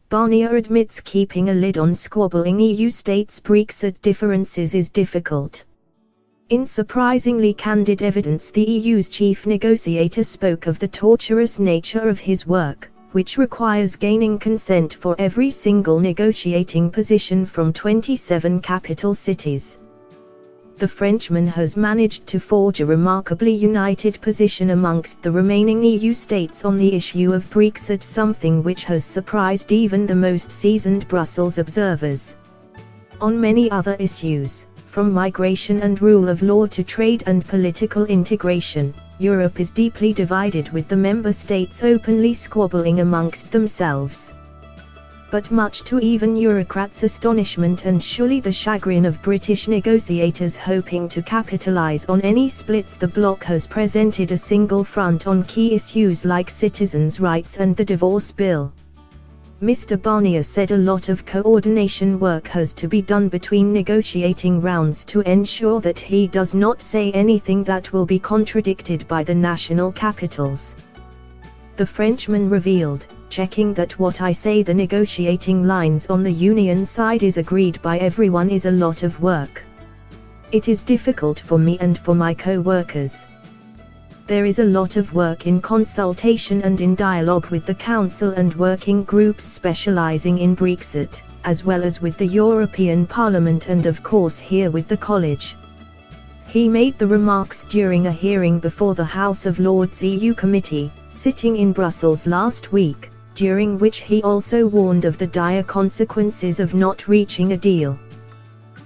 Barnier admits keeping a lid on squabbling EU states' Brexit differences is difficult. In surprisingly candid evidence, the EU's chief negotiator spoke of the torturous nature of his work, which requires gaining consent for every single negotiating position from 27 capital cities. The Frenchman has managed to forge a remarkably united position amongst the remaining EU states on the issue of Brexit, something which has surprised even the most seasoned Brussels observers. On many other issues, from migration and rule of law to trade and political integration, Europe is deeply divided, with the member states openly squabbling amongst themselves. But much to even Eurocrats' astonishment and surely the chagrin of British negotiators hoping to capitalise on any splits, the bloc has presented a single front on key issues like citizens' rights and the divorce bill. Mr. Barnier said a lot of coordination work has to be done between negotiating rounds to ensure that he does not say anything that will be contradicted by the national capitals. The Frenchman revealed, checking that what I say, the negotiating lines on the union side is agreed by everyone, is a lot of work. It is difficult for me and for my co-workers. There is a lot of work in consultation and in dialogue with the Council and working groups specialising in Brexit, as well as with the European Parliament and of course here with the College. He made the remarks during a hearing before the House of Lords EU Committee, sitting in Brussels last week, during which he also warned of the dire consequences of not reaching a deal.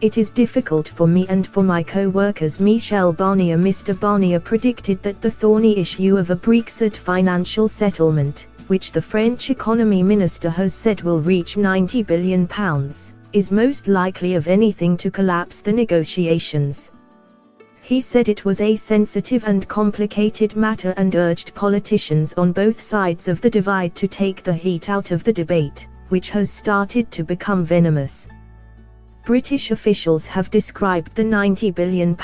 It is difficult for me and for my co-workers, Michel Barnier. Mr. Barnier predicted that the thorny issue of a Brexit financial settlement, which the French economy minister has said will reach £90 billion, is most likely of anything to collapse the negotiations. He said it was a sensitive and complicated matter and urged politicians on both sides of the divide to take the heat out of the debate, which has started to become venomous. British officials have described the £90 billion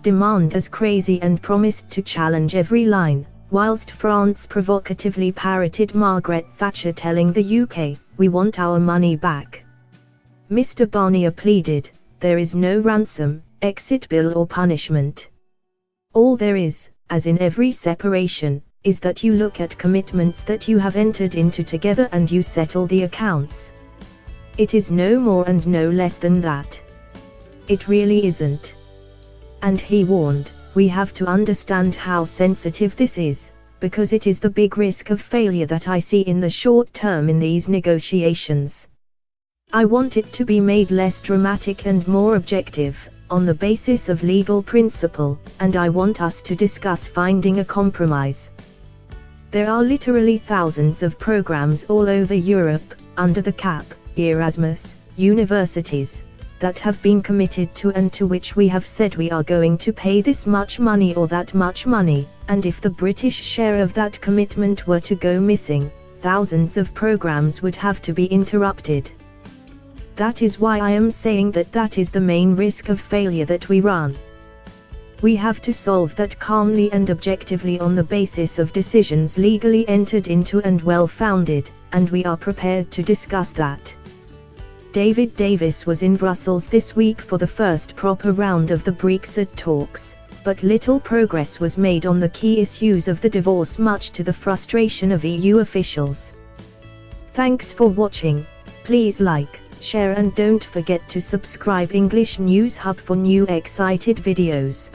demand as crazy and promised to challenge every line, whilst France provocatively parroted Margaret Thatcher telling the UK, "We want our money back." Mr. Barnier pleaded, "There is no ransom, exit bill or punishment. All there is, as in every separation, is that you look at commitments that you have entered into together and you settle the accounts. It is no more and no less than that. It really isn't." And he warned, "We have to understand how sensitive this is, because it is the big risk of failure that I see in the short term in these negotiations. I want it to be made less dramatic and more objective, on the basis of legal principle, and I want us to discuss finding a compromise. There are literally thousands of programs all over Europe, under the cap, Erasmus, universities, that have been committed to and to which we have said we are going to pay this much money or that much money, and if the British share of that commitment were to go missing, thousands of programs would have to be interrupted. That is why I am saying that that is the main risk of failure that we run. We have to solve that calmly and objectively on the basis of decisions legally entered into and well-founded, and we are prepared to discuss that." David Davis was in Brussels this week for the first proper round of the Brexit talks, but little progress was made on the key issues of the divorce, much to the frustration of EU officials. Thanks for watching. Please like, share and don't forget to subscribe English News Hub for new excited videos.